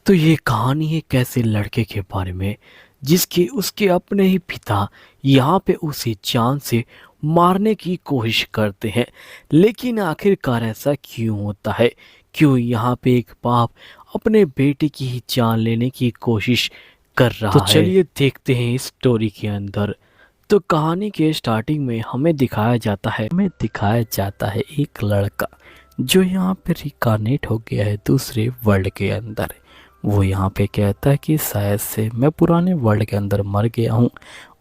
तो ये कहानी है कैसे लड़के के बारे में जिसके उसके अपने ही पिता यहाँ पे उसे जान से मारने की कोशिश करते हैं। लेकिन आखिरकार ऐसा क्यों होता है? क्यों यहाँ पे एक बाप अपने बेटे की ही जान लेने की कोशिश कर तो रहा है? चलिए देखते हैं इस स्टोरी के अंदर। तो कहानी के स्टार्टिंग में हमें दिखाया जाता है एक लड़का जो यहाँ पे रिकार्नेट हो गया है दूसरे वर्ल्ड के अंदर। वो यहाँ पे कहता है कि शायद से मैं पुराने वर्ल्ड के अंदर मर गया हूँ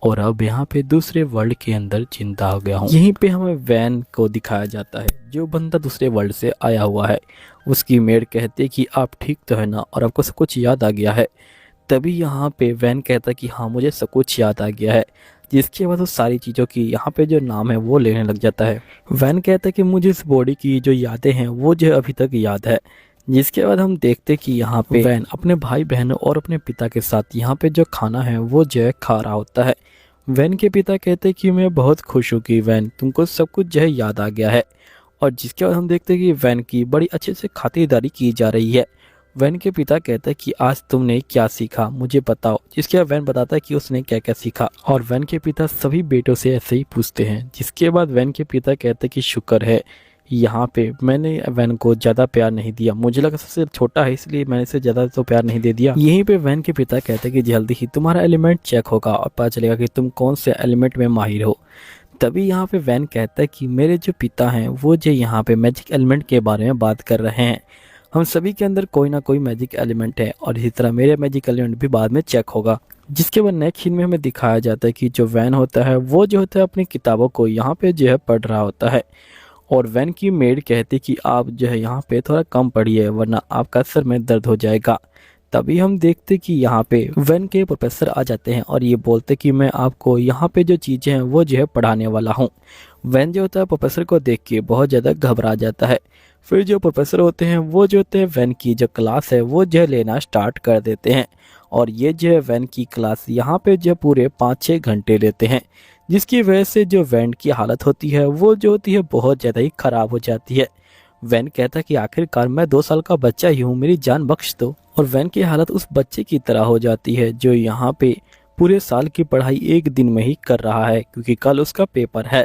और अब यहाँ पे दूसरे वर्ल्ड के अंदर जिंदा हो गया हूँ। यहीं पे हमें वैन को दिखाया जाता है, जो बंदा दूसरे वर्ल्ड से आया हुआ है। उसकी मेड कहती है कि आप ठीक तो है ना, और आपको सब कुछ याद आ गया है। तभी यहाँ पे वैन कहता है कि हाँ, मुझे सब कुछ याद आ गया है। जिसके बाद वो सारी चीज़ों की यहाँ पे जो नाम है वो लेने लग जाता है। वैन कहता है कि मुझे इस बॉडी की जो यादें हैं वो जो अभी तक याद है। जिसके बाद हम देखते कि यहाँ पे वैन अपने भाई बहनों और अपने पिता के साथ यहाँ पे जो खाना है वो जो है खा रहा होता है। वैन के पिता कहते हैं कि मैं बहुत खुश हूँ कि वैन तुमको सब कुछ जो है याद आ गया है। और जिसके बाद हम देखते हैं कि वैन की बड़ी अच्छे से खातिरदारी की जा रही है। वैन के पिता कहते हैं कि आज तुमने क्या सीखा मुझे बताओ। जिसके बाद वैन बताता है कि उसने क्या क्या सीखा, और वैन के पिता सभी बेटों से ऐसे ही पूछते हैं। जिसके बाद वैन के पिता कहते हैं कि शुक्र है यहाँ पे मैंने वैन को ज़्यादा प्यार नहीं दिया, मुझे लगा सबसे छोटा है इसलिए मैंने इसे ज़्यादा तो प्यार नहीं दे दिया। यहीं पे वैन के पिता कहते हैं कि जल्दी ही तुम्हारा एलिमेंट चेक होगा और पता चलेगा कि तुम कौन से एलिमेंट में माहिर हो। तभी यहाँ पे वैन कहता है कि मेरे जो पिता हैं वो जो यहाँ पे मैजिक एलिमेंट के बारे में बात कर रहे हैं। हम सभी के अंदर कोई ना कोई मैजिक एलिमेंट है और इसी तरह मेरे मैजिक एलिमेंट भी बाद में चेक होगा। जिसके बाद नेक्स्ट सीन में हमें दिखाया जाता है कि जो वैन होता है वो जो होता है अपनी किताबों को यहाँ पे जो है पढ़ रहा होता है। और वैन की मेड कहती कि आप जो है यहाँ पे थोड़ा कम पढ़िए वरना आपका सर में दर्द हो जाएगा। तभी हम देखते कि यहाँ पे वैन के प्रोफेसर आ जाते हैं और ये बोलते कि मैं आपको यहाँ पे जो चीज़ें हैं वो जो है पढ़ाने वाला हूँ। वैन जो होता है प्रोफेसर को देख के बहुत ज़्यादा घबरा जाता है। फिर जो प्रोफेसर होते हैं वो जो होते हैं वैन की जो क्लास है वो जो है लेना स्टार्ट कर देते हैं। और ये जो है वैन की क्लास यहाँ पे जो पूरे 5-6 घंटे लेते हैं। जिसकी वजह से जो वैन की हालत होती है वो जो होती है बहुत ज़्यादा ही ख़राब हो जाती है। वैन कहता है कि आखिरकार मैं 2 साल का बच्चा ही हूँ, मेरी जान बख्श दो। और वैन की हालत उस बच्चे की तरह हो जाती है जो यहाँ पे पूरे साल की पढ़ाई एक दिन में ही कर रहा है क्योंकि कल उसका पेपर है।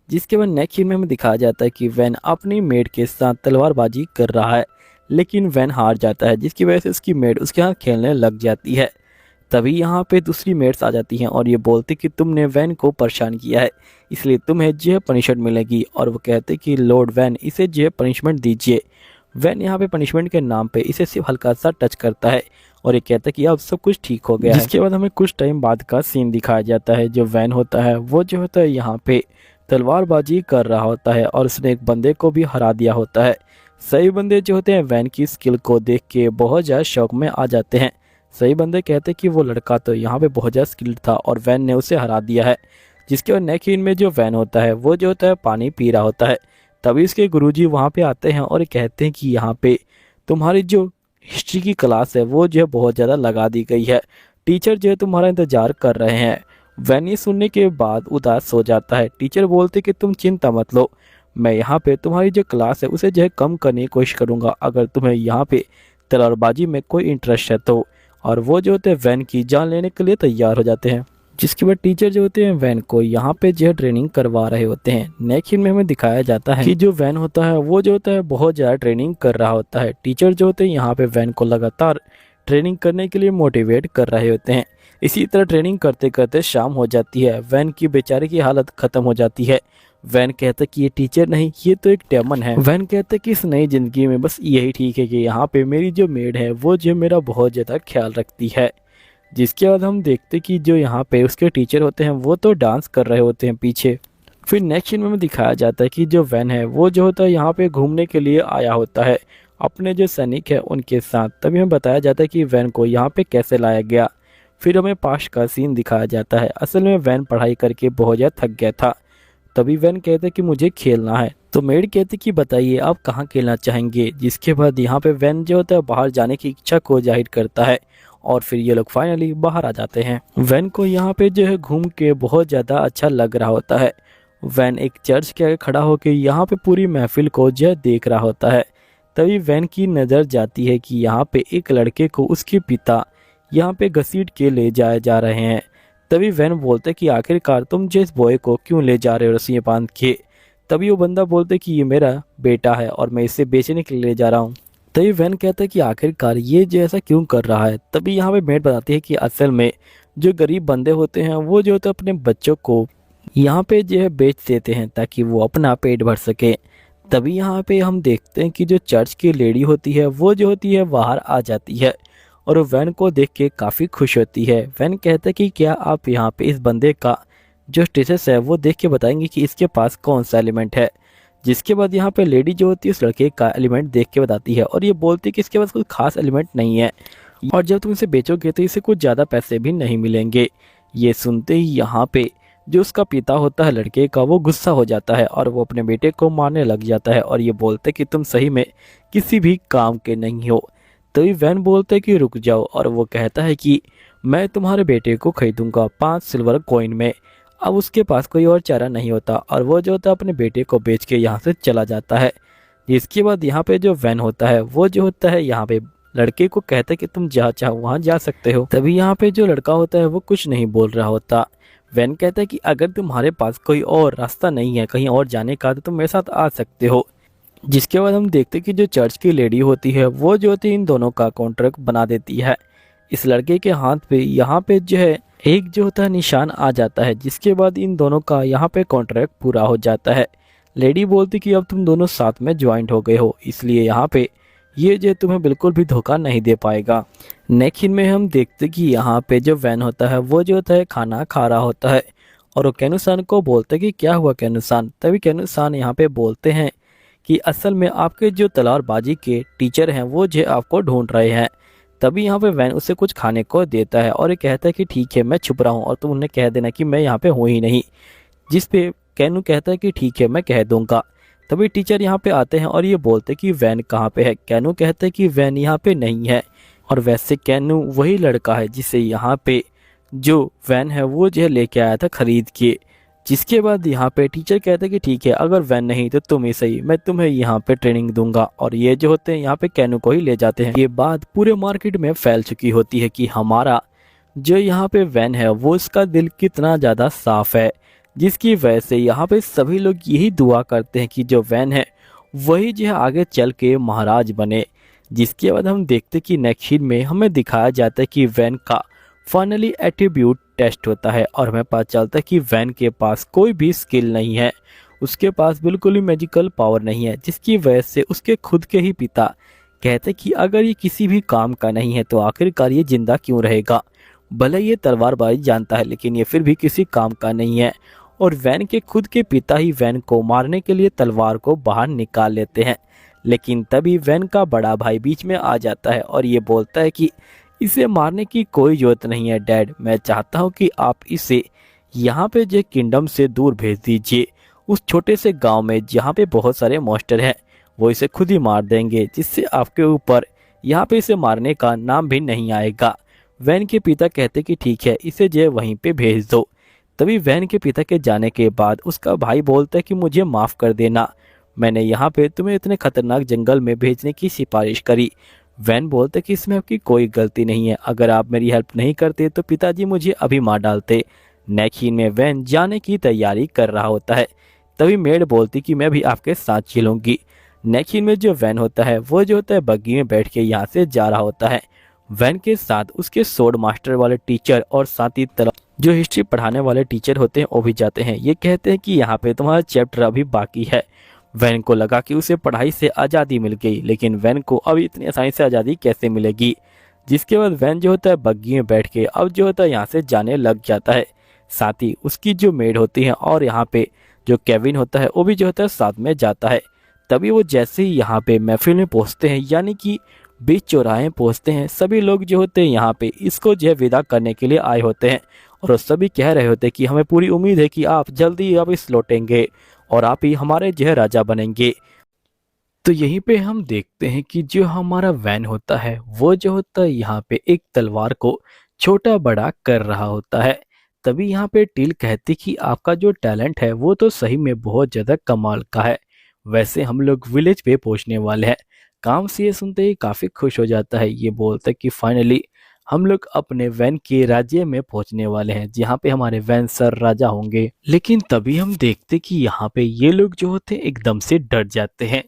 जिसके बाद नेक्स्ट सीन में हमें दिखाया जाता है कि वैन अपनी मेड के साथ तलवारबाजी कर रहा है, लेकिन वैन हार जाता है जिसकी वजह से उसकी मेड उसके साथ खेलने लग जाती है। तभी यहाँ पे दूसरी मेड्स आ जाती हैं और ये बोलती कि तुमने वैन को परेशान किया है इसलिए तुम्हें जो है पनिशमेंट मिलेगी। और वो कहते कि लॉर्ड वैन इसे जो है पनिशमेंट दीजिए। वैन यहाँ पे पनिशमेंट के नाम पे इसे सिर्फ हल्का सा टच करता है और ये कहता है कि अब सब कुछ ठीक हो गया है। जिसके बाद हमें कुछ टाइम बाद का सीन दिखाया जाता है। जो वैन होता है वो जो होता है यहाँ पे तलवारबाजी कर रहा होता है और उसने एक बंदे को भी हरा दिया होता है। सही बंदे जो होते हैं वैन की स्किल को देख के बहुत ज़्यादा शौक में आ जाते हैं। सही बंदे कहते कि वो लड़का तो यहाँ पे बहुत ज़्यादा स्किल्ड था और वैन ने उसे हरा दिया है। जिसके बाद नेक्स्ट सीन में जो वैन होता है वो जो होता है पानी पी रहा होता है। तभी इसके गुरुजी वहाँ पे आते हैं और कहते हैं कि यहाँ पे तुम्हारी जो हिस्ट्री की क्लास है वो जो है बहुत ज़्यादा लगा दी गई है, टीचर जो है तुम्हारा इंतजार कर रहे हैं। वैन ये सुनने के बाद उदास हो जाता है। टीचर बोलते कि तुम चिंता मत लो, मैं यहाँ पे तुम्हारी जो क्लास है उसे जो है कम करने की कोशिश करूँगा अगर तुम्हें यहाँ पे तलवारबाजी में कोई इंटरेस्ट है तो। और वो जो होते हैं वैन की जान लेने के लिए तैयार हो जाते हैं। जिसके बाद टीचर जो होते हैं वैन को यहाँ पे जो है ट्रेनिंग करवा रहे होते हैं। नेक्स्ट सीन में हमें दिखाया जाता है कि जो वैन होता है वो जो होता है बहुत ज़्यादा ट्रेनिंग कर रहा होता है। टीचर जो होते हैं यहाँ पे वैन को लगातार ट्रेनिंग करने के लिए मोटिवेट कर रहे होते हैं। इसी तरह ट्रेनिंग करते करते शाम हो जाती है। वैन की बेचारे की हालत ख़त्म हो जाती है। वैन कहता है कि ये टीचर नहीं, ये तो एक डेमन है। वैन कहता है कि इस नई ज़िंदगी में बस यही ठीक है कि यहाँ पे मेरी जो मेड है वो जो मेरा बहुत ज़्यादा ख्याल रखती है। जिसके बाद हम देखते कि जो यहाँ पे उसके टीचर होते हैं वो तो डांस कर रहे होते हैं पीछे। फिर नेक्स्ट सीन में हमें दिखाया जाता है कि जो वैन है वो जो होता है यहाँ पे घूमने के लिए आया होता है अपने जो सैनिक है उनके साथ। तभी हमें बताया जाता है कि वैन को यहाँ पे कैसे लाया गया। फिर हमें पास्ट का सीन दिखाया जाता है। असल में वैन पढ़ाई करके बहुत ज़्यादा थक गया था। तभी वैन कहते कि मुझे खेलना है, तो मेड कहती कि बताइए आप कहाँ खेलना चाहेंगे। जिसके बाद यहाँ पे वैन जो होता है बाहर जाने की इच्छा को जाहिर करता है और फिर ये लोग फाइनली बाहर आ जाते हैं। वैन को यहाँ पे जो है घूम के बहुत ज़्यादा अच्छा लग रहा होता है। वैन एक चर्च के आगे खड़ा होकर यहाँ पे पूरी महफिल को जो है देख रहा होता है। तभी वैन की नज़र जाती है कि यहाँ पे एक लड़के को उसके पिता यहाँ पे घसीट के ले जाए जा रहे हैं। तभी वैन बोलते कि आखिरकार तुम जिस बॉय को क्यों ले जा रहे हो रस्सियाँ बांध के। तभी वो बंदा बोलते कि ये मेरा बेटा है और मैं इसे बेचने के लिए ले जा रहा हूँ। तभी वैन कहता है कि आखिरकार ये जो ऐसा क्यों कर रहा है। तभी यहाँ पे मेड बताती है कि असल में जो गरीब बंदे होते हैं वो जो होते हैं अपने बच्चों को यहाँ पे जो है बेच देते हैं ताकि वो अपना पेट भर सके। तभी यहाँ पे हम देखते हैं कि जो चर्च की लेडी होती है वो जो होती है बाहर आ जाती है और वो वैन को देख के काफ़ी खुश होती है। वैन कहता है कि क्या आप यहाँ पे इस बंदे का जो स्टेटस है वो देख के बताएंगे कि इसके पास कौन सा एलिमेंट है। जिसके बाद यहाँ पे लेडी जो होती है उस लड़के का एलिमेंट देख के बताती है और ये बोलती है कि इसके पास कोई खास एलिमेंट नहीं है और जब तुम इसे बेचोगे तो इसे कुछ ज़्यादा पैसे भी नहीं मिलेंगे। ये सुनते ही यहाँ पे जो उसका पिता होता है लड़के का वो गुस्सा हो जाता है और वो अपने बेटे को मारने लग जाता है और ये बोलते कि तुम सही में किसी भी काम के नहीं हो। तभी वैन बोलते कि रुक जाओ और वो कहता है कि मैं तुम्हारे बेटे को खरीदूंगा 5 सिल्वर कॉइन में। अब उसके पास कोई और चारा नहीं होता और वो जो होता है अपने बेटे को बेच के यहाँ से चला जाता है। इसके बाद यहाँ पे जो वैन होता है वो जो होता है यहाँ पे लड़के को कहता है कि तुम जहाँ चाहो वहाँ जा सकते हो। तभी यहाँ पे जो लड़का होता है वो कुछ नहीं बोल रहा होता। वैन कहता है कि अगर तुम्हारे पास कोई और रास्ता नहीं है कहीं और जाने का तो तुम मेरे साथ आ सकते हो। जिसके बाद हम देखते हैं कि जो चर्च की लेडी होती है वो जो होती है इन दोनों का कॉन्ट्रैक्ट बना देती है। इस लड़के के हाथ पे यहाँ पे जो है एक जो होता है निशान आ जाता है। जिसके बाद इन दोनों का यहाँ पे कॉन्ट्रैक्ट पूरा हो जाता है। लेडी बोलती कि अब तुम दोनों साथ में ज्वाइंट हो गए हो इसलिए यहाँ पे ये जो तुम्हें बिल्कुल भी धोखा नहीं दे पाएगा। नेक्स्ट में हम देखते कि यहाँ पे जो वैन होता है वो जो होता है खाना खा रहा होता है और वो कैनुसान को बोलते कि क्या हुआ कैनुसान। तभी कैनुसान यहाँ पे बोलते हैं कि असल में आपके जो तलवारबाजी के टीचर हैं वो जो आपको ढूंढ रहे हैं। तभी यहाँ पे वैन उसे कुछ खाने को देता है और ये कहता है कि ठीक है मैं छुप रहा हूँ और तुम उन्हें कह देना कि मैं यहाँ पे हूँ ही नहीं। जिस पे कैनू कहता है कि ठीक है मैं कह दूंगा। तभी टीचर यहाँ पे आते हैं और ये बोलते कि वैन कहाँ पे है। कैनू कहते हैं कि वैन यहाँ पे नहीं है और वैसे कैनू वही लड़का है जिसे यहाँ पे जो वैन है वो जो है लेके आया था खरीद के। जिसके बाद यहाँ पे टीचर कहते हैं कि ठीक है अगर वैन नहीं तो तुम ही सही, मैं तुम्हें यहाँ पे ट्रेनिंग दूंगा। और ये जो होते हैं यहाँ पे कैनू को ही ले जाते हैं। ये बात पूरे मार्केट में फैल चुकी होती है कि हमारा जो यहाँ पे वैन है वो इसका दिल कितना ज़्यादा साफ है, जिसकी वजह से यहाँ पे सभी लोग यही दुआ करते हैं कि जो वैन है वही जो है आगे चल के महाराज बने। जिसके बाद हम देखते कि नेक्स्ट सीन में हमें दिखाया जाता है कि वैन का फाइनली एट्रीब्यूट टेस्ट होता है और हमें पता चलता है कि वैन के पास कोई भी स्किल नहीं है, उसके पास बिल्कुल ही मैजिकल पावर नहीं है। जिसकी वजह से उसके खुद के ही पिता कहते कि अगर ये किसी भी काम का नहीं है तो आखिरकार ये जिंदा क्यों रहेगा। भले ये तलवारबाजी जानता है लेकिन ये फिर भी किसी काम का नहीं है। और वैन के खुद के पिता ही वैन को मारने के लिए तलवार को बाहर निकाल लेते हैं। लेकिन तभी वैन का बड़ा भाई बीच में आ जाता है और ये बोलता है कि इसे मारने की कोई जरूरत नहीं है डैड, मैं चाहता हूँ कि आप इसे यहाँ पे जो किंगडम से दूर भेज दीजिए, उस छोटे से गांव में जहाँ पे बहुत सारे मॉन्स्टर हैं। वो इसे खुद ही मार देंगे जिससे आपके ऊपर यहाँ पे इसे मारने का नाम भी नहीं आएगा। वैन के पिता कहते कि ठीक है इसे जो वहीं पे भेज दो। तभी वैन के पिता के जाने के बाद उसका भाई बोलता है कि मुझे माफ़ कर देना, मैंने यहाँ पे तुम्हें इतने खतरनाक जंगल में भेजने की सिफारिश करी। वैन बोलते कि इसमें आपकी कोई गलती नहीं है, अगर आप मेरी हेल्प नहीं करते तो पिताजी मुझे अभी मार डालते। नेक्स्ट सीन में वैन जाने की तैयारी कर रहा होता है। तभी मेड बोलती कि मैं भी आपके साथ चलूंगी। नेक्स्ट सीन में जो वैन होता है वो जो होता है बग्गी में बैठ के यहाँ से जा रहा होता है। वैन के साथ उसके सोर्ड मास्टर वाले टीचर और साथ ही जो हिस्ट्री पढ़ाने वाले टीचर होते हैं वो भी जाते हैं। ये कहते हैं कि यहाँ पे तुम्हारा चैप्टर अभी बाकी है। वैन को लगा कि उसे पढ़ाई से आज़ादी मिल गई, लेकिन वैन को अभी इतनी आसानी से आज़ादी कैसे मिलेगी। जिसके बाद वैन जो होता है बग्गी में बैठ के अब जो होता है यहाँ से जाने लग जाता है। साथ ही उसकी जो मेड होती है और यहाँ पे जो केविन होता है वो भी जो होता है साथ में जाता है। तभी वो जैसे ही यहाँ पे महफिल में पहुँचते हैं यानी कि बीच चौराहे पहुँचते हैं, सभी लोग जो होते हैं यहाँ पे इसको जो है विदा करने के लिए आए होते हैं और सभी कह रहे होते हैं कि हमें पूरी उम्मीद है कि आप जल्दी वापस लौटेंगे और आप ही हमारे जो है राजा बनेंगे। तो यहीं पे हम देखते हैं कि जो हमारा वैन होता है वो जो होता है यहाँ पे एक तलवार को छोटा बड़ा कर रहा होता है। तभी यहाँ पे टील कहती कि आपका जो टैलेंट है वो तो सही में बहुत ज़्यादा कमाल का है। वैसे हम लोग विलेज पे पहुँचने वाले हैं, काम से ये सुनते ही काफी खुश हो जाता है। ये बोलता है कि फाइनली हम लोग अपने वैन के राज्य में पहुंचने वाले हैं, जहाँ पे हमारे वैन सर राजा होंगे। लेकिन तभी हम देखते कि यहाँ पे ये लोग जो होते हैं एकदम से डर जाते हैं,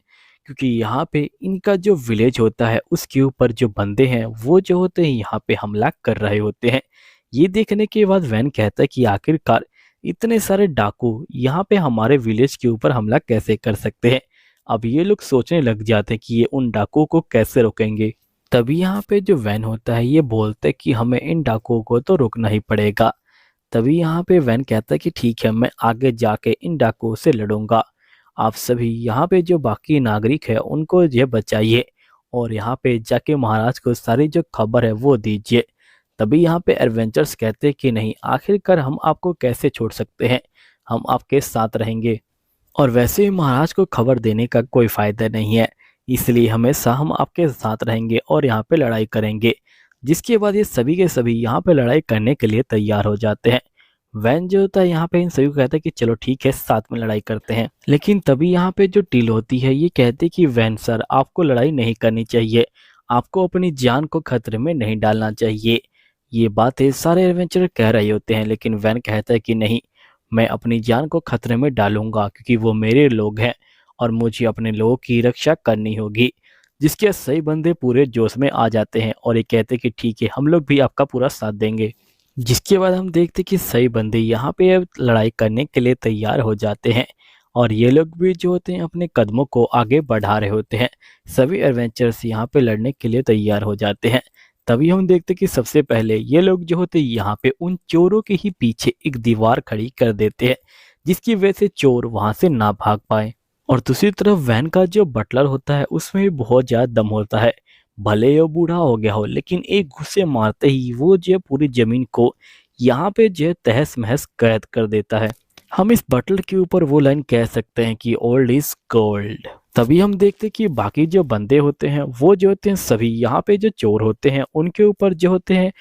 क्योंकि यहाँ पे इनका जो विलेज होता है उसके ऊपर जो बंदे हैं वो जो होते हैं यहाँ पे हमला कर रहे होते हैं। ये देखने के बाद वैन कहता है कि आखिरकार इतने सारे डाकू यहाँ पे हमारे विलेज के ऊपर हमला कैसे कर सकते हैं। अब ये लोग सोचने लग जाते हैं कि ये उन डाकुओं को कैसे रोकेंगे। तभी यहाँ पे जो वैन होता है ये बोलते हैं कि हमें इन डाकुओं को तो रोकना ही पड़ेगा। तभी यहाँ पे वैन कहता है कि ठीक है, मैं आगे जाके इन डाकुओं से लड़ूंगा। आप सभी यहाँ पे जो बाकी नागरिक है उनको ये बचाइए और यहाँ पे जाके महाराज को सारी जो खबर है वो दीजिए। तभी यहाँ पे एडवेंचर्स कहते हैं कि नहीं, आखिरकार हम आपको कैसे छोड़ सकते हैं, हम आपके साथ रहेंगे। और वैसे ही महाराज को खबर देने का कोई फायदा नहीं है, इसलिए हमेशा हम आपके साथ रहेंगे और यहाँ पे लड़ाई करेंगे। जिसके बाद ये सभी के सभी यहाँ पे लड़ाई करने के लिए तैयार हो जाते हैं। वैन जो होता है यहाँ पे इन सभी को कहता है कि चलो ठीक है, साथ में लड़ाई करते हैं। लेकिन तभी यहाँ पे जो टील होती है ये कहती है कि वैन सर, आपको लड़ाई नहीं करनी चाहिए, आपको अपनी जान को खतरे में नहीं डालना चाहिए। ये बातें सारे एडवेंचरर कह रहे होते हैं, लेकिन वैन कहता है कि नहीं, मैं अपनी जान को खतरे में डालूंगा, क्योंकि वो मेरे लोग हैं और मुझे अपने लोगों की रक्षा करनी होगी। जिसके सही बंदे पूरे जोश में आ जाते हैं और ये कहते हैं कि ठीक है, हम लोग भी आपका पूरा साथ देंगे। जिसके बाद हम देखते हैं कि सही बंदे यहाँ पे अब लड़ाई करने के लिए तैयार हो जाते हैं और ये लोग भी जो होते हैं अपने कदमों को आगे बढ़ा रहे होते हैं। सभी एडवेंचर्स यहाँ पे लड़ने के लिए तैयार हो जाते हैं। तभी हम देखते हैं कि सबसे पहले ये लोग जो होते हैं यहाँ पे उन चोरों के ही पीछे एक दीवार खड़ी कर देते हैं, जिसकी वजह से चोर वहां से ना भाग पाए। और दूसरी तरफ वैन का जो बटलर होता है उसमें भी बहुत ज्यादा दम होता है। भले वो बूढ़ा हो गया हो, लेकिन एक घुसे मारते ही वो जो पूरी जमीन को यहाँ पे जो तहस महस कैद कर देता है। हम इस बटलर के ऊपर वो लाइन कह सकते हैं कि ओल्ड इज गोल्ड। तभी हम देखते कि बाकी जो बंदे होते हैं वो जो होते हैं सभी यहाँ पे जो चोर होते हैं उनके ऊपर जो होते हैं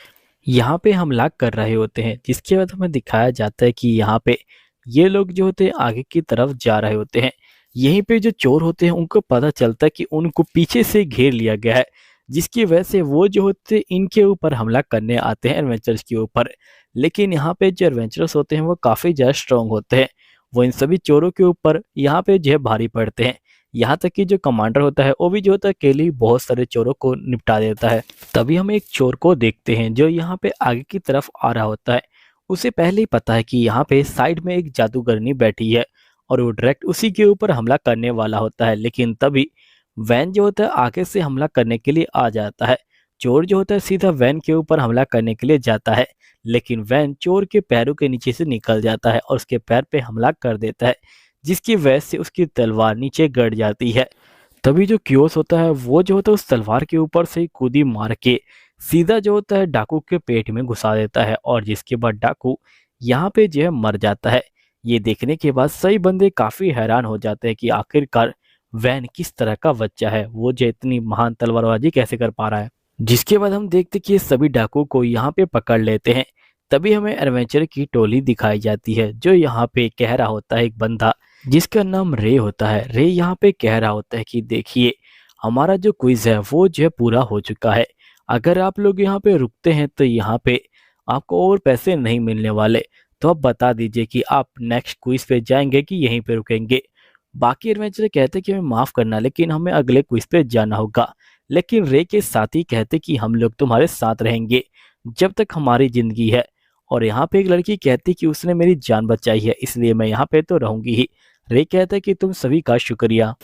यहाँ पे हमला कर रहे होते हैं। जिसके बाद हमें दिखाया जाता है कि यहाँ पे ये लोग जो होते हैं आगे की तरफ जा रहे होते हैं। यहीं पे जो चोर होते हैं उनको पता चलता है कि उनको पीछे से घेर लिया गया है, जिसकी वजह से वो जो होते हैं इनके ऊपर हमला करने आते हैं एडवेंचर्स के ऊपर। लेकिन यहाँ पे जो एडवेंचरस होते हैं वो काफ़ी ज़्यादा स्ट्रॉन्ग होते हैं, वो इन सभी चोरों के ऊपर यहाँ पे जो है भारी पड़ते हैं। यहाँ तक कि जो कमांडर होता है वो भी जो होता है अकेले ही बहुत सारे चोरों को निपटा देता है। तभी हम एक चोर को देखते हैं जो यहाँ पे आगे की तरफ आ रहा होता है। उसे पहले ही पता है कि यहाँ पे साइड में एक जादूगरनी बैठी है और वो डायरेक्ट उसी के ऊपर हमला करने वाला होता है। लेकिन तभी वैन जो होता है आगे से हमला करने के लिए आ जाता है। चोर जो होता है सीधा वैन के ऊपर हमला करने के लिए जाता है, लेकिन वैन चोर के पैरों के नीचे से निकल जाता है और उसके पैर पे हमला कर देता है, जिसकी वजह से उसकी तलवार नीचे गड़ जाती है। तभी जो क्योस होता है वो जो होता है उस तलवार के ऊपर से कूदी मार के सीधा जो होता है डाकू के पेट में घुसा देता है और जिसके बाद डाकू यहाँ पे जो है मर जाता है। ये देखने के बाद सही बंदे काफी हैरान हो जाते हैं कि आखिरकार वैन किस तरह का बच्चा है, वो जो इतनी महान तलवारबाजी कैसे कर पा रहा है। जिसके बाद हम देखते कि ये सभी डाकू को यहाँ पे पकड़ लेते हैं। तभी हमें एडवेंचर की टोली दिखाई जाती है जो यहाँ पे कह रहा होता है, एक बंदा जिसका नाम रे होता है। रे यहाँ पे कह रहा होता है कि देखिए, हमारा जो क्विज है वो जो है पूरा हो चुका है, अगर आप लोग यहाँ पे रुकते हैं तो यहाँ पे आपको और पैसे नहीं मिलने वाले। तो आप बता दीजिए कि आप नेक्स्ट क्विज पे जाएंगे कि यहीं पे रुकेंगे। बाकी एडवेंचर कहते कि हमें माफ करना, लेकिन हमें अगले क्विज पे जाना होगा। लेकिन रे के साथी कहते कि हम लोग तुम्हारे साथ रहेंगे जब तक हमारी जिंदगी है। और यहाँ पे एक लड़की कहती कि उसने मेरी जान बचाई है, इसलिए मैं यहाँ पे तो रहूंगी ही। रे कहता है कि तुम सभी का शुक्रिया।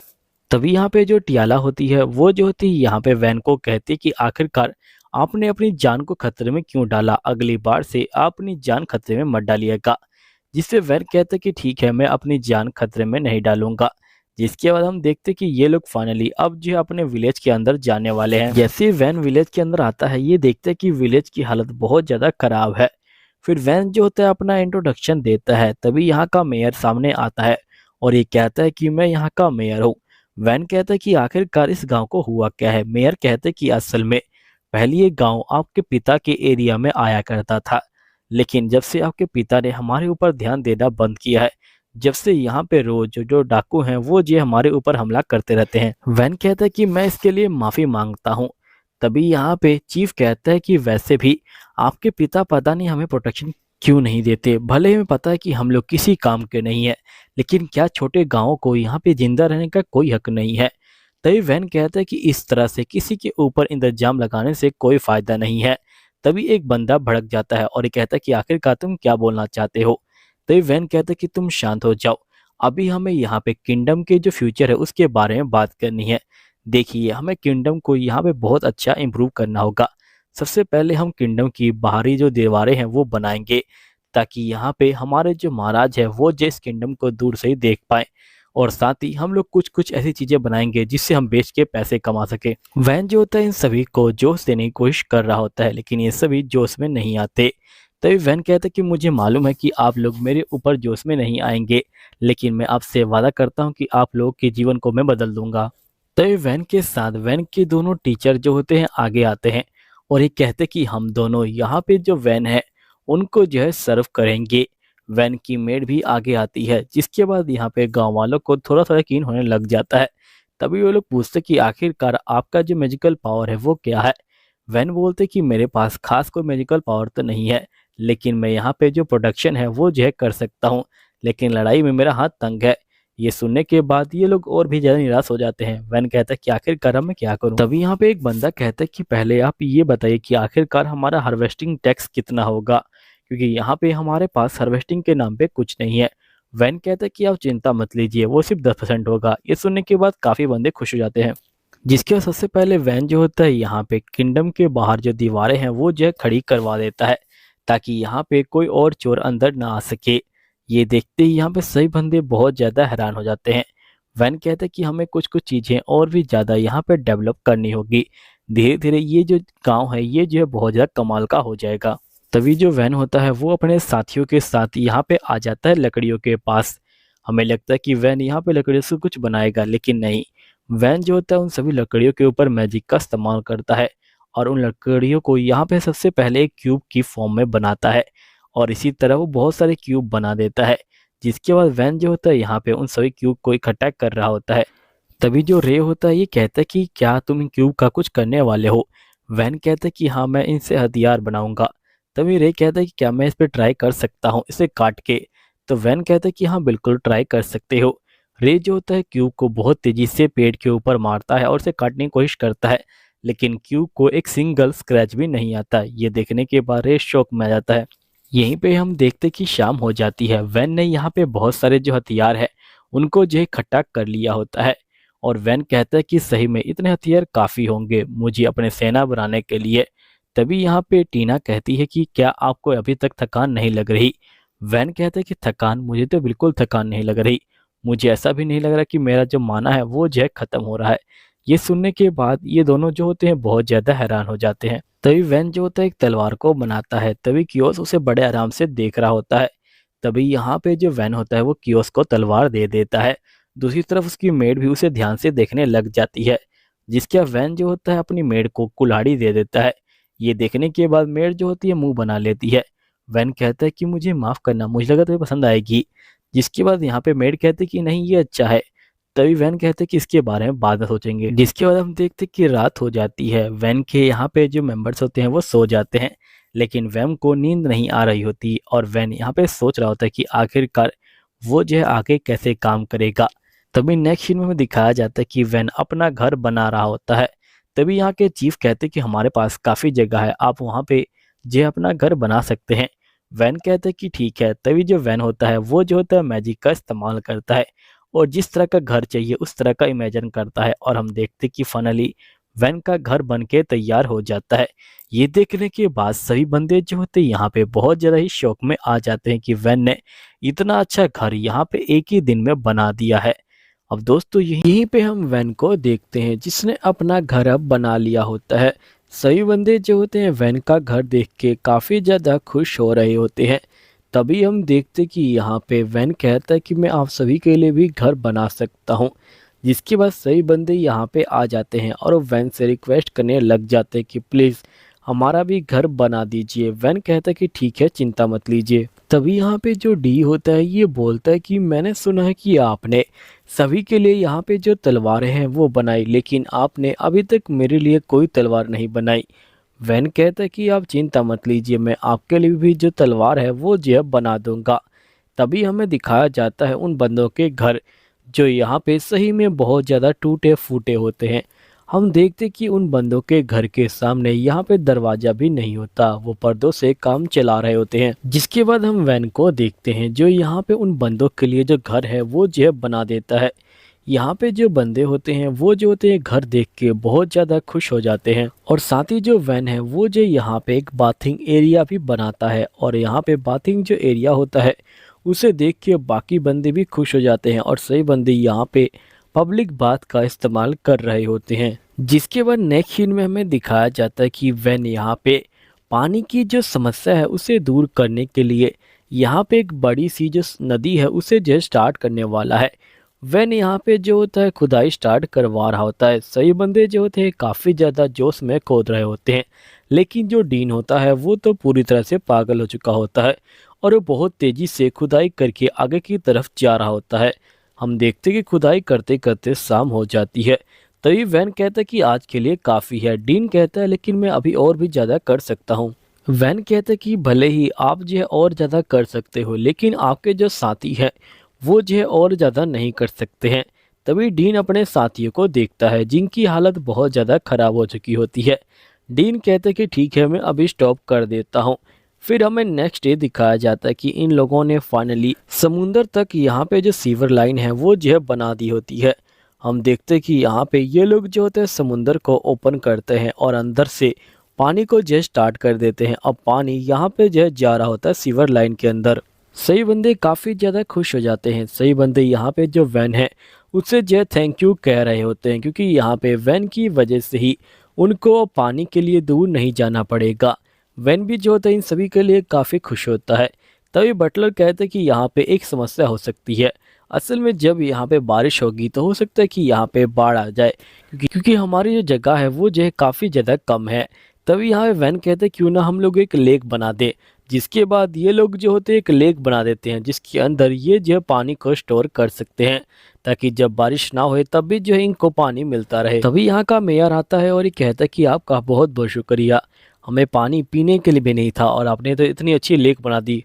तभी यहाँ पे जो टियाला होती है वो जो होती है यहाँ पे वैन को कहती कि आखिरकार आपने अपनी जान को खतरे में क्यों डाला, अगली बार से आप अपनी जान खतरे में मत डालिएगा। जिससे वैन कहता कि ठीक है, मैं अपनी जान खतरे में नहीं डालूंगा। जिसके बाद हम देखते कि ये लोग फाइनली अब जो है अपने विलेज के अंदर जाने वाले हैं। जैसे ही वैन विलेज के अंदर आता है ये देखते कि विलेज की हालत बहुत ज्यादा खराब है। फिर वैन जो होता है अपना इंट्रोडक्शन देता है। तभी यहाँ का मेयर सामने आता है और ये कहता है कि मैं यहाँ का मेयर हूँ। वैन कहता है कि आखिरकार इस गांव को हुआ क्या है। मेयर कहते कि असल में पहले ये गांव आपके पिता के एरिया में आया करता था, लेकिन जब से आपके पिता ने हमारे ऊपर ध्यान देना बंद किया है, जब से यहाँ पे रोज जो डाकू हैं वो जो हमारे ऊपर हमला करते रहते हैं। वैन कहता है कि मैं इसके लिए माफ़ी मांगता हूँ। तभी यहाँ पे चीफ कहता है कि वैसे भी आपके पिता पता नहीं हमें प्रोटेक्शन क्यों नहीं देते, भले हमें पता है कि हम लोग किसी काम के नहीं है, लेकिन क्या छोटे गाँव को यहाँ पे जिंदा रहने का कोई हक नहीं है। तभी वैन कहता है कि इस तरह से किसी के ऊपर इंतजाम लगाने से कोई फायदा नहीं है। तभी एक बंदा भड़क जाता है और ये कहता है कि आखिरकार तुम क्या बोलना चाहते हो। तभी वैन कहता है कि तुम शांत हो जाओ, अभी हमें यहाँ पे किंगडम के जो फ्यूचर है उसके बारे में बात करनी है। देखिए, हमें किंगडम को यहाँ पे बहुत अच्छा इम्प्रूव करना होगा। सबसे पहले हम किंगडम की बाहरी जो दीवारें हैं वो बनाएंगे, ताकि यहाँ पे हमारे जो महाराज है वो जिस किंगडम को दूर से ही देख पाए। और साथ ही हम लोग कुछ कुछ ऐसी चीजें बनाएंगे जिससे हम बेच के पैसे कमा सके। वैन जो होता है इन सभी को जोश देने की कोशिश कर रहा होता है, लेकिन ये सभी जोश में नहीं आते। तभी वैन कहता है कि मुझे मालूम है कि आप लोग मेरे ऊपर जोश में नहीं आएंगे, लेकिन मैं आपसे वादा करता हूँ कि आप लोगों के जीवन को मैं बदल दूंगा। तभी वैन के साथ वैन के दोनों टीचर जो होते हैं आगे आते हैं और ये कहते कि हम दोनों यहाँ पे जो वैन है उनको जो है सर्व करेंगे। वैन की मेड भी आगे आती है, जिसके बाद यहाँ पे गांव वालों को थोड़ा थोड़ा यकीन होने लग जाता है। तभी वो लोग पूछते कि आखिरकार आपका जो मैजिकल पावर है वो क्या है। वैन बोलते कि मेरे पास खास कोई मैजिकल पावर तो नहीं है, लेकिन मैं यहाँ पे जो प्रोडक्शन है वो जो है कर सकता हूँ, लेकिन लड़ाई में मेरा हाथ तंग है। ये सुनने के बाद ये लोग और भी ज़्यादा निराश हो जाते हैं। वैन कहता है कि आखिरकार अब मैं क्या करूँ। तभी यहाँ पे एक बंदा कहता है कि पहले आप ये बताइए कि आखिरकार हमारा हार्वेस्टिंग टैक्स कितना होगा, क्योंकि यहाँ पे हमारे पास हार्वेस्टिंग के नाम पे कुछ नहीं है। वैन कहता है कि आप चिंता मत लीजिए, वो सिर्फ 10% होगा। ये सुनने के बाद काफ़ी बंदे खुश हो जाते हैं। जिसके बाद सबसे पहले वैन जो होता है यहाँ पे किंगडम के बाहर जो दीवारें हैं वो जो है खड़ी करवा देता है, ताकि यहाँ पे कोई और चोर अंदर ना आ सके। ये देखते ही यहाँ पे सही बंदे बहुत ज़्यादा हैरान हो जाते हैं। वैन कहते हैं कि हमें कुछ कुछ चीज़ें और भी ज़्यादा यहाँ पे डेवलप करनी होगी, धीरे धीरे ये जो गांव है ये जो है बहुत ज़्यादा कमाल का हो जाएगा। तभी जो वैन होता है वो अपने साथियों के साथ यहाँ पे आ जाता है लकड़ियों के पास। हमें लगता है कि वैन यहाँ पे लकड़ियों से कुछ बनाएगा, लेकिन नहीं। वैन जो होता है उन सभी लकड़ियों के ऊपर मैजिक का इस्तेमाल करता है और उन लकड़ियों को यहाँ पे सबसे पहले एक क्यूब की फॉर्म में बनाता है, और इसी तरह वो बहुत सारे क्यूब बना देता है। जिसके बाद वैन जो होता है यहाँ पे उन सभी क्यूब को इकट्ठा कर रहा होता है। तभी जो रे होता है ये कहता है कि क्या तुम इन क्यूब का कुछ करने वाले हो। वैन कहता है कि हाँ, मैं इनसे हथियार बनाऊंगा। तभी रे कहता है कि क्या मैं इस पर ट्राई कर सकता हूँ इसे काट के। तो वैन कहता है कि हाँ बिल्कुल ट्राई कर सकते हो। रे जो होता है क्यूब को बहुत तेजी से पेड़ के ऊपर मारता है और उसे काटने की कोशिश करता है, लेकिन क्यूब को एक सिंगल स्क्रैच भी नहीं आता। ये देखने के बाद रे शॉक में आ जाता है। यहीं पे हम देखते कि शाम हो जाती है। वैन ने यहाँ पे बहुत सारे जो हथियार है उनको जो है इकट्ठा कर लिया होता है, और वैन कहता है कि सही में इतने हथियार काफ़ी होंगे मुझे अपने सेना बनाने के लिए। तभी यहाँ पे टीना कहती है कि क्या आपको अभी तक थकान नहीं लग रही। वैन कहता है कि थकान, मुझे तो बिल्कुल थकान नहीं लग रही, मुझे ऐसा भी नहीं लग रहा कि मेरा जो माना है वो जो है ख़त्म हो रहा है। ये सुनने के बाद ये दोनों जो होते हैं बहुत ज़्यादा हैरान हो जाते हैं। तभी वैन जो होता है एक तलवार को बनाता है। तभी कियोस उसे बड़े आराम से देख रहा होता है। तभी यहाँ पे जो वैन होता है वो कियोस को तलवार दे देता है। दूसरी तरफ उसकी मेड भी उसे ध्यान से देखने लग जाती है, जिसके वैन जो होता है अपनी मेड को कुल्हाड़ी दे देता है। ये देखने के बाद मेड जो होती है मुंह बना लेती है। वैन कहता है कि मुझे माफ़ करना, मुझे लगा तुम्हें पसंद आएगी। जिसके बाद यहाँ पे मेड कहते कि नहीं ये अच्छा है। तभी वैन कहते कि इसके बारे में बाद में सोचेंगे। जिसके बाद हम देखते कि रात हो जाती है। वैन के यहाँ पे जो मेंबर्स होते हैं वो सो जाते हैं, लेकिन वैन को नींद नहीं आ रही होती और वैन यहाँ पे सोच रहा होता है कि आखिरकार वो जो है आगे कैसे काम करेगा। तभी नेक्स्ट सीन में हमें दिखाया जाता है कि वैन अपना घर बना रहा होता है। तभी यहाँ के चीफ कहते हैं कि हमारे पास काफ़ी जगह है, आप वहाँ पे जो है अपना घर बना सकते हैं। वैन कहते हैं कि ठीक है। तभी जो वैन होता है वो जो होता है मैजिक का इस्तेमाल करता है और जिस तरह का घर चाहिए उस तरह का इमेजिन करता है, और हम देखते कि फाइनली वैन का घर बन के तैयार हो जाता है। ये देखने के बाद सभी बंदे जो होते हैं यहाँ पे बहुत ज़्यादा ही शौक में आ जाते हैं कि वैन ने इतना अच्छा घर यहाँ पे एक ही दिन में बना दिया है। अब दोस्तों यहीं पे हम वैन को देखते हैं जिसने अपना घर अब बना लिया होता है। सभी बंदे जो होते हैं वैन का घर देख के काफ़ी ज़्यादा खुश हो रहे होते हैं। तभी हम देखते कि यहाँ पे वैन कहता है कि मैं आप सभी के लिए भी घर बना सकता हूँ। जिसके बाद सही बंदे यहाँ पे आ जाते हैं और वैन से रिक्वेस्ट करने लग जाते हैं कि प्लीज़ हमारा भी घर बना दीजिए। वैन कहता है कि ठीक है, चिंता मत लीजिए। तभी यहाँ पे जो डी होता है ये बोलता है कि मैंने सुना है कि आपने सभी के लिए यहाँ पे जो तलवारें हैं वो बनाई, लेकिन आपने अभी तक मेरे लिए कोई तलवार नहीं बनाई। वैन कहता है कि आप चिंता मत लीजिए, मैं आपके लिए भी जो तलवार है वो जो है बना दूंगा। तभी हमें दिखाया जाता है उन बंदों के घर, जो यहाँ पे सही में बहुत ज़्यादा टूटे फूटे होते हैं। हम देखते कि उन बंदों के घर के सामने यहाँ पे दरवाज़ा भी नहीं होता, वो पर्दों से काम चला रहे होते हैं। जिसके बाद हम वैन को देखते हैं जो यहाँ पे उन बंदों के लिए जो घर है वो जो है बना देता है। यहाँ पे जो बंदे होते हैं वो जो होते हैं घर देख के बहुत ज़्यादा खुश हो जाते हैं, और साथ ही जो वैन है वो जो यहाँ पे एक बाथिंग एरिया भी बनाता है, और यहाँ पे बाथिंग जो एरिया होता है उसे देख के बाकी बंदे भी खुश हो जाते हैं, और सही बंदे यहाँ पे पब्लिक बात का इस्तेमाल कर रहे होते हैं। जिसके बाद नेक्स्ट सीन में हमें दिखाया जाता है कि वैन यहाँ पे पानी की जो समस्या है उसे दूर करने के लिए यहाँ पे एक बड़ी सी जो नदी है उसे जो स्टार्ट करने वाला है। वैन यहाँ पे जो होता है खुदाई स्टार्ट करवा रहा होता है। सही बंदे जो होते हैं काफ़ी ज़्यादा जोश में खोद रहे होते हैं, लेकिन जो डीन होता है वो तो पूरी तरह से पागल हो चुका होता है, और वो बहुत तेज़ी से खुदाई करके आगे की तरफ जा रहा होता है। हम देखते कि खुदाई करते करते शाम हो जाती है। तभी वैन कहता है कि आज के लिए काफ़ी है। डीन कहता है लेकिन मैं अभी और भी ज़्यादा कर सकता हूँ। वैन कहता है कि भले ही आप जो है और ज़्यादा कर सकते हो, लेकिन आपके जो साथी हैं वो जो है और ज़्यादा नहीं कर सकते हैं। तभी डीन अपने साथियों को देखता है जिनकी हालत बहुत ज़्यादा ख़राब हो चुकी होती है। डीन कहते हैं कि ठीक है, मैं अभी स्टॉप कर देता हूँ। फिर हमें नेक्स्ट डे दिखाया जाता है कि इन लोगों ने फाइनली समुंदर तक यहाँ पे जो सीवर लाइन है वो जो है बना दी होती है। हम देखते हैं कि यहाँ पे ये लोग जो होते हैं समुंदर को ओपन करते हैं और अंदर से पानी को जो है स्टार्ट कर देते हैं। अब पानी यहाँ पे जो है जा रहा होता है सीवर लाइन के अंदर। सही बंदे काफ़ी ज़्यादा खुश हो जाते हैं। सही बंदे यहाँ पे जो वैन है उससे जो है थैंक यू कह रहे होते हैं, क्योंकि यहाँ पे वैन की वजह से ही उनको पानी के लिए दूर नहीं जाना पड़ेगा। वैन भी जो होता है इन सभी के लिए काफ़ी खुश होता है। तभी बटलर कहते हैं कि यहाँ पे एक समस्या हो सकती है। असल में जब यहाँ पे बारिश होगी तो हो सकता है कि यहाँ पे बाढ़ आ जाए, क्योंकि हमारी जो जगह है वो जो है काफ़ी ज़्यादा कम है। तभी यहाँ पे वैन कहते हैं क्यों ना हम लोग एक लेक बना दें। जिसके बाद ये लोग जो होते हैं एक लेक बना देते हैं जिसके अंदर ये जो है पानी को स्टोर कर सकते हैं, ताकि जब बारिश ना होए तब भी जो है इनको पानी मिलता रहे। तभी यहाँ का मेयर आता है और ये कहता है कि आपका बहुत बहुत शुक्रिया, हमें पानी पीने के लिए भी नहीं था और आपने तो इतनी अच्छी लेक बना दी।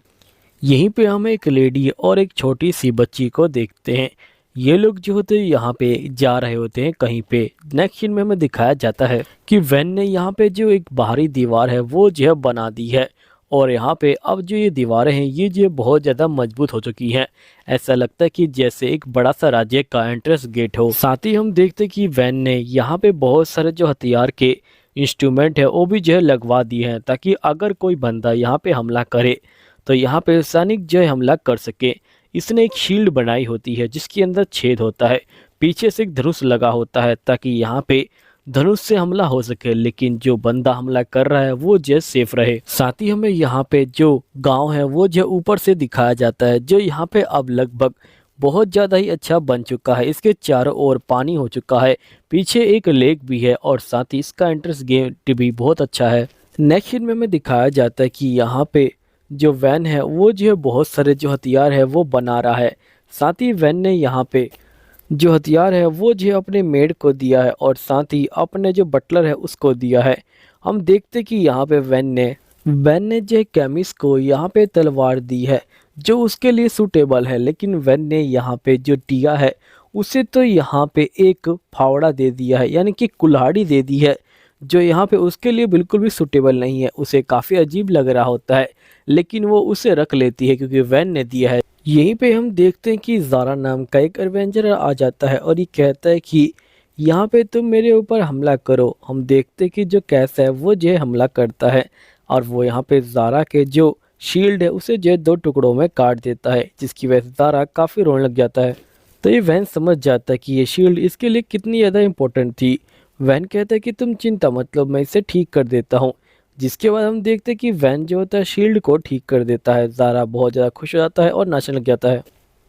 यहीं पे हम एक लेडी और एक छोटी सी बच्ची को देखते हैं। ये लोग जो होते हैं यहाँ पे जा रहे होते हैं कहीं पे। नेक्स्ट सीन में हमें दिखाया जाता है कि वैन ने यहाँ पे जो एक बाहरी दीवार है वो जो है बना दी है, और यहाँ पे अब जो ये दीवारें हैं ये जो बहुत ज़्यादा मजबूत हो चुकी हैं। ऐसा लगता है कि जैसे एक बड़ा सा राज्य का एंट्रेंस गेट हो। साथ ही हम देखते हैं कि वैन ने यहाँ पे बहुत सारे जो हथियार के इंस्ट्रूमेंट है वो भी जो है लगवा दिए हैं, ताकि अगर कोई बंदा यहाँ पे हमला करे तो यहाँ पे सैनिक जो है हमला कर सके। इसने एक शील्ड बनाई होती है जिसके अंदर छेद होता है, पीछे से एक धनुष लगा होता है ताकि यहाँ पे धनुष से हमला हो सके, लेकिन जो बंदा हमला कर रहा है वो जो सेफ रहे। साथ ही हमें यहाँ पे जो गांव है वो जो ऊपर से दिखाया जाता है, जो यहाँ पे अब लगभग बहुत ज़्यादा ही अच्छा बन चुका है। इसके चारों ओर पानी हो चुका है, पीछे एक लेक भी है, और साथ ही इसका एंट्रेंस गेट भी बहुत अच्छा है। नेक्स्ट सीन में हमें दिखाया जाता है कि यहाँ पे जो वैन है वो जो है बहुत सारे जो हथियार है वो बना रहा है। साथ ही वैन ने यहाँ पे जो हथियार है वो जो अपने मेड को दिया है, और साथ ही अपने जो बटलर है उसको दिया है। हम देखते कि यहाँ पे वैन ने जो कैमिस को यहाँ पे तलवार दी है जो उसके लिए सूटेबल है, लेकिन वैन ने यहाँ पे जो टिया है उसे तो यहाँ पे एक फावड़ा दे दिया है, यानी कि कुल्हाड़ी दे दी है, जो यहाँ पे उसके लिए बिल्कुल भी सूटेबल नहीं है। उसे काफ़ी अजीब लग रहा होता है, लेकिन वो उसे रख लेती है क्योंकि वैन ने दिया है। यहीं पे हम देखते हैं कि ज़ारा नाम का एक एडवेंचरर आ जाता है और ये कहता है कि यहाँ पे तुम मेरे ऊपर हमला करो। हम देखते हैं कि जो कैस है वो जो हमला करता है, और वो यहाँ पे ज़ारा के जो शील्ड है उसे जो 2 टुकड़ों में काट देता है, जिसकी वजह से ज़ारा काफ़ी रोने लग जाता है। तो ये वैन समझ जाता है कि ये शील्ड इसके लिए कितनी ज़्यादा इंपॉर्टेंट थी। वैन कहता है कि तुम चिंता मतलब मैं इसे ठीक कर देता हूँ। जिसके बाद हम देखते हैं कि वैन जो होता है शील्ड को ठीक कर देता है। ज़ारा बहुत ज़्यादा खुश हो जाता है और नाचने लग जाता है।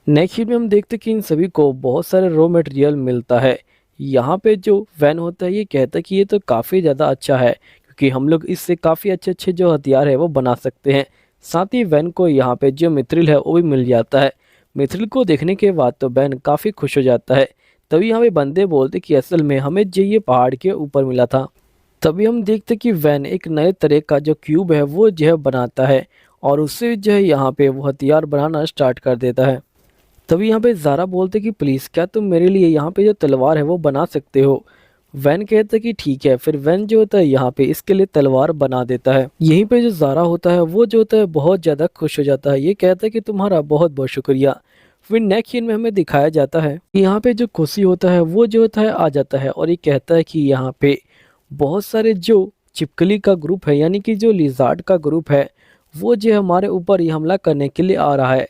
नेक्स्ट सीन में हम देखते हैं कि इन सभी को बहुत सारे रॉ मटेरियल मिलता है। यहाँ पे जो वैन होता है ये कहता है कि ये तो काफ़ी ज़्यादा अच्छा है, क्योंकि हम लोग इससे काफ़ी अच्छे अच्छे जो हथियार है वो बना सकते हैं। साथ ही वैन को यहाँ पे जो मिथ्रिल है वो भी मिल जाता है। मिथ्रिल को देखने के बाद तो वैन काफ़ी खुश हो जाता है। तभी यहाँ पे बंदे बोलते कि असल में हमें जो ये पहाड़ के ऊपर मिला था। तभी हम देखते कि वैन एक नए तरह का जो क्यूब है वो जो है बनाता है और उससे जो है यहाँ पे वो हथियार बनाना स्टार्ट कर देता है। तभी यहाँ पे ज़ारा बोलते कि प्लीज़ क्या तुम मेरे लिए यहाँ पे जो तलवार है वो बना सकते हो। वैन कहता है कि ठीक है। फिर वैन जो होता है यहाँ पे इसके लिए तलवार बना देता है। यहीं पे जो ज़ारा होता है वो जो होता है बहुत ज़्यादा खुश हो जाता है। ये कहता है कि तुम्हारा बहुत बहुत शुक्रिया। फिर नेक्स्ट सीन में हमें दिखाया जाता है कि यहाँ पे जो खुशी होता है वो जो होता है आ जाता है और ये कहता है कि यहाँ पे बहुत सारे जो छिपकली का ग्रुप है यानी कि जो लिजार्ड का ग्रुप है वो जो हमारे ऊपर ये हमला करने के लिए आ रहा है।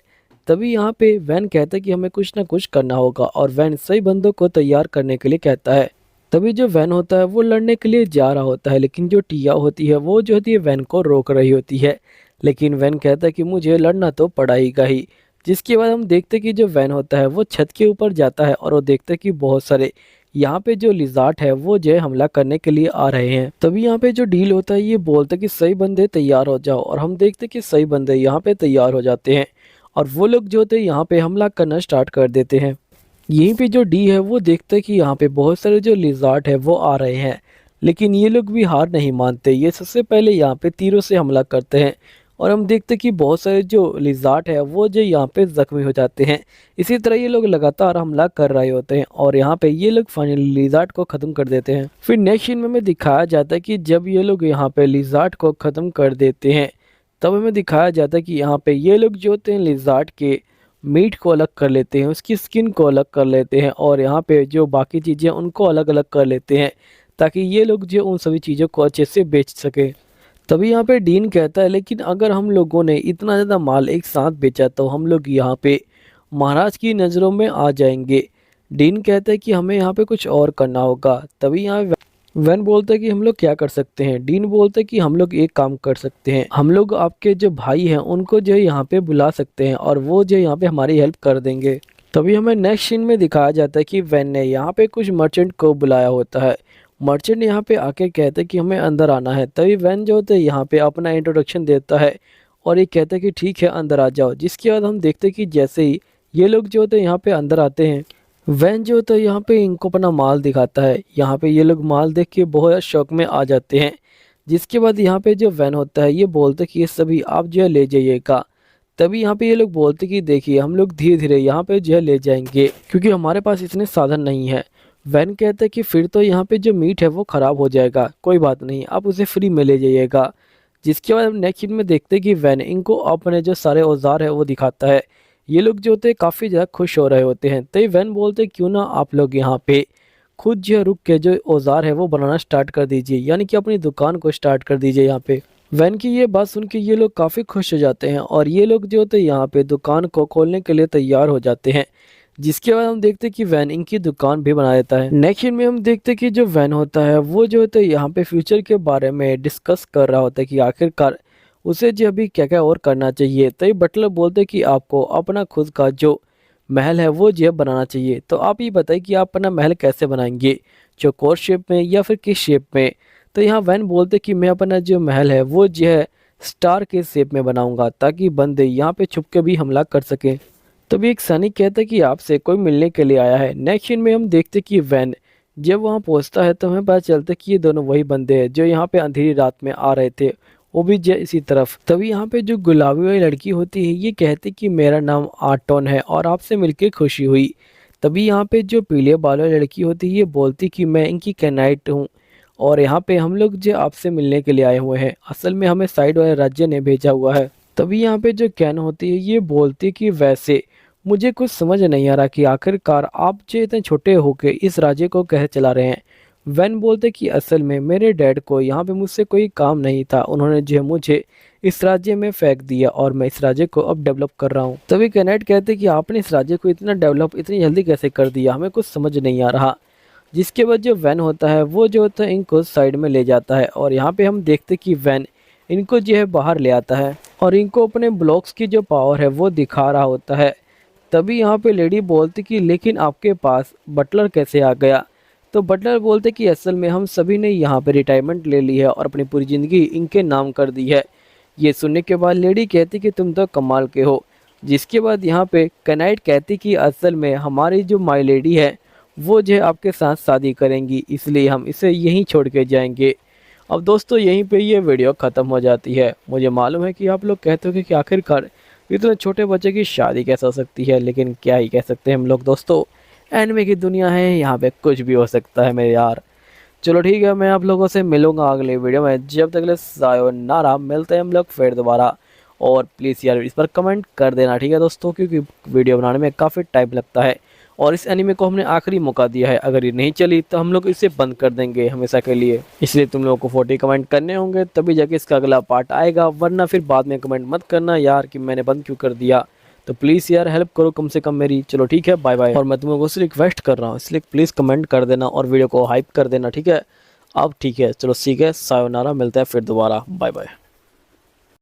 तभी यहाँ पे वैन कहता है कि हमें कुछ ना कुछ करना होगा और वैन सही बंदों को तैयार करने के लिए कहता है। तभी जो वैन होता है वो लड़ने के लिए जा रहा होता है, लेकिन जो टिया होती है वो जो होती है वैन को रोक रही होती है। लेकिन वैन कहता है कि मुझे लड़ना तो पड़ेगा ही। जिसके बाद हम देखते हैं कि जो वैन होता है वो छत के ऊपर जाता है और वो देखता है कि बहुत सारे यहाँ पे जो लिजार्ड है वो जो है हमला करने के लिए आ रहे हैं। तभी यहाँ पे जो डील होता है ये बोलता है कि सही बंदे तैयार हो जाओ और हम देखते हैं कि सही बंदे यहाँ पे तैयार हो जाते हैं और वो लोग जो होते हैं यहाँ पे हमला करना स्टार्ट कर देते हैं। यहीं पे जो डी है वो देखता है कि यहाँ पे बहुत सारे जो लिजार्ड है वो आ रहे हैं, लेकिन ये लोग भी हार नहीं मानते। ये सबसे पहले यहाँ पे तीरों से हमला करते हैं और हम देखते हैं कि बहुत सारे जो लिजार्ड है वो जो यहाँ पे जख्मी हो जाते हैं। इसी तरह ये लोग लगातार हमला कर रहे होते हैं और यहाँ पे ये लोग फाइनली लिजार्ड को ख़त्म कर देते हैं। फिर नेक्स्ट सीन में हमें दिखाया जाता है कि जब ये लोग यहाँ पे लिजार्ड को ख़त्म कर देते हैं तब हमें दिखाया जाता है कि यहाँ पे ये लोग जो होते हैं लिजार्ड के मीट को अलग कर लेते हैं, उसकी स्किन को अलग कर लेते हैं और यहाँ पे जो बाकी चीज़ें उनको अलग अलग कर लेते हैं ताकि ये लोग जो उन सभी चीज़ों को अच्छे से बेच सके। तभी यहाँ पे डीन कहता है लेकिन अगर हम लोगों ने इतना ज़्यादा माल एक साथ बेचा तो हम लोग यहाँ पे महाराज की नज़रों में आ जाएंगे। डीन कहता है कि हमें यहाँ पे कुछ और करना होगा। तभी यहाँ वैन बोलता है कि हम लोग क्या कर सकते हैं। डीन बोलता है कि हम लोग एक काम कर सकते हैं, हम लोग आपके जो भाई हैं उनको जो है यहाँ पे बुला सकते हैं और वो जो यहाँ पे हमारी हेल्प कर देंगे। तभी हमें नेक्स्ट सीन में दिखाया जाता है कि वैन ने यहाँ पे कुछ मर्चेंट को बुलाया होता है। मर्चेंट यहाँ पे आके कहते हैं कि हमें अंदर आना है। तभी वैन जो होता है यहाँ पे अपना इंट्रोडक्शन देता है और ये कहता है कि ठीक है अंदर आ जाओ। जिसके बाद हम देखते हैं कि जैसे ही ये लोग जो होते हैं यहाँ पे अंदर आते हैं वैन जो होता है यहाँ पे इनको अपना माल दिखाता है। यहाँ पे ये लोग माल देख के बहुत शौक में आ जाते हैं। जिसके बाद यहाँ पे जो वैन होता है ये बोलते हैं कि ये सभी आप जो है ले जाइएगा। तभी यहाँ पे ये लोग बोलते कि देखिए हम लोग धीरे धीरे यहाँ पे जो है ले जाएंगे क्योंकि हमारे पास इतने साधन नहीं है। वैन कहता है कि फिर तो यहाँ पे जो मीट है वो ख़राब हो जाएगा, कोई बात नहीं आप उसे फ्री में ले जाइएगा। जिसके बाद हम नेक्स्ट सीन में देखते हैं कि वैन इनको अपने जो सारे औजार है वो दिखाता है। ये लोग जो होते हैं काफ़ी ज़्यादा खुश हो रहे होते हैं। तो वैन बोलते हैं क्यों ना आप लोग यहाँ पे खुद जो रुक के जो औजार है वो बनाना स्टार्ट कर दीजिए, यानी कि अपनी दुकान को स्टार्ट कर दीजिए। यहाँ पे वैन की ये बात सुन के ये लोग काफ़ी खुश हो जाते हैं और ये लोग जो होते हैं यहाँ पे दुकान को खोलने के लिए तैयार हो जाते हैं। जिसके बाद हम देखते हैं कि वैन इनकी दुकान भी बना देता है। नेक्स्ट सीन में हम देखते हैं कि जो वैन होता है वो जो होता है यहाँ पे फ्यूचर के बारे में डिस्कस कर रहा होता है कि आखिरकार उसे जो अभी क्या क्या और करना चाहिए। तो ये बटलर बोलते हैं कि आपको अपना खुद का जो महल है वो जो है बनाना चाहिए। तो आप ये बताइए कि आप अपना महल कैसे बनाएंगे, चौकोर शेप में या फिर किस शेप में। तो यहाँ वैन बोलते कि मैं अपना जो महल है वो जो है स्टार के शेप में बनाऊंगा ताकि बंदे यहाँ पे छुप के भी हमला कर सकें। तभी एक सैनिक कहता है कि आपसे कोई मिलने के लिए आया है। नेक्स्ट सीन में हम देखते कि वैन जब वहाँ पहुँचता है तो हमें पता चलता है कि ये दोनों वही बंदे हैं जो यहाँ पे अंधेरी रात में आ रहे थे, वो भी इसी तरफ। तभी यहाँ पे जो गुलाबी वाली लड़की होती है ये कहती कि मेरा नाम आर्टन है और आपसे मिलके खुशी हुई। तभी यहाँ पे जो पीले बाल वाली लड़की होती है ये बोलती कि मैं इनकी कैनाइट हूँ और यहाँ पे हम लोग जो आपसे मिलने के लिए आए हुए हैं, असल में हमें साइड वाले राज्य ने भेजा हुआ है। तभी यहाँ पे जो कैन होती है ये बोलती कि वैसे मुझे कुछ समझ नहीं आ रहा कि आखिरकार आप जो इतने छोटे होके इस राज्य को कैसे चला रहे हैं। वैन बोलते कि असल में मेरे डैड को यहाँ पे मुझसे कोई काम नहीं था, उन्होंने जो है मुझे इस राज्य में फेंक दिया और मैं इस राज्य को अब डेवलप कर रहा हूँ। तभी कैनेट कहते कि आपने इस राज्य को इतना डेवलप इतनी जल्दी कैसे कर दिया, हमें कुछ समझ नहीं आ रहा। जिसके बाद जो वैन होता है वो जो होता है इनको साइड में ले जाता है और यहाँ पे हम देखते कि वैन इनको जो है बाहर ले आता है और इनको अपने ब्लॉक्स की जो पावर है वो दिखा रहा होता है। तभी यहाँ पे लेडी बोलती कि लेकिन आपके पास बटलर कैसे आ गया। तो बटलर बोलते कि असल में हम सभी ने यहाँ पे रिटायरमेंट ले ली है और अपनी पूरी ज़िंदगी इनके नाम कर दी है। ये सुनने के बाद लेडी कहती कि तुम तो कमाल के हो। जिसके बाद यहाँ पे कनाइट कहती कि असल में हमारी जो माई लेडी है वो जो है आपके साथ शादी करेंगी, इसलिए हम इसे यहीं छोड़ के जाएंगे। अब दोस्तों यहीं पे ये वीडियो ख़त्म हो जाती है। मुझे मालूम है कि आप लोग कहते हो कि आखिरकार इतने छोटे बच्चे की शादी कैसे हो सकती है, लेकिन क्या ही कह सकते हैं हम लोग दोस्तों, एनिमे की दुनिया है, यहाँ पे कुछ भी हो सकता है मेरे यार। चलो ठीक है, मैं आप लोगों से मिलूंगा अगले वीडियो में। जब तक ले सायोनारा, मिलते हैं हम लोग फिर दोबारा। और प्लीज़ यार इस पर कमेंट कर देना, ठीक है दोस्तों, क्योंकि वीडियो बनाने में काफ़ी टाइम लगता है और इस एनीमे को हमने आखिरी मौका दिया है। अगर ये नहीं चली तो हम लोग इसे बंद कर देंगे हमेशा के लिए। इसलिए तुम लोगों को 40 कमेंट करने होंगे तभी जाके इसका अगला पार्ट आएगा, वरना फिर बाद में कमेंट मत करना यार कि मैंने बंद क्यों कर दिया। तो प्लीज़ यार हेल्प करो कम से कम मेरी। चलो ठीक है, बाय बाय। और मैं तुम लोगों से रिक्वेस्ट कर रहा हूँ, इसलिए प्लीज़ कमेंट कर देना और वीडियो को हाइप कर देना, ठीक है। अब ठीक है, चलो ठीक है, सायोनारा, मिलता है फिर दोबारा, बाय बाय।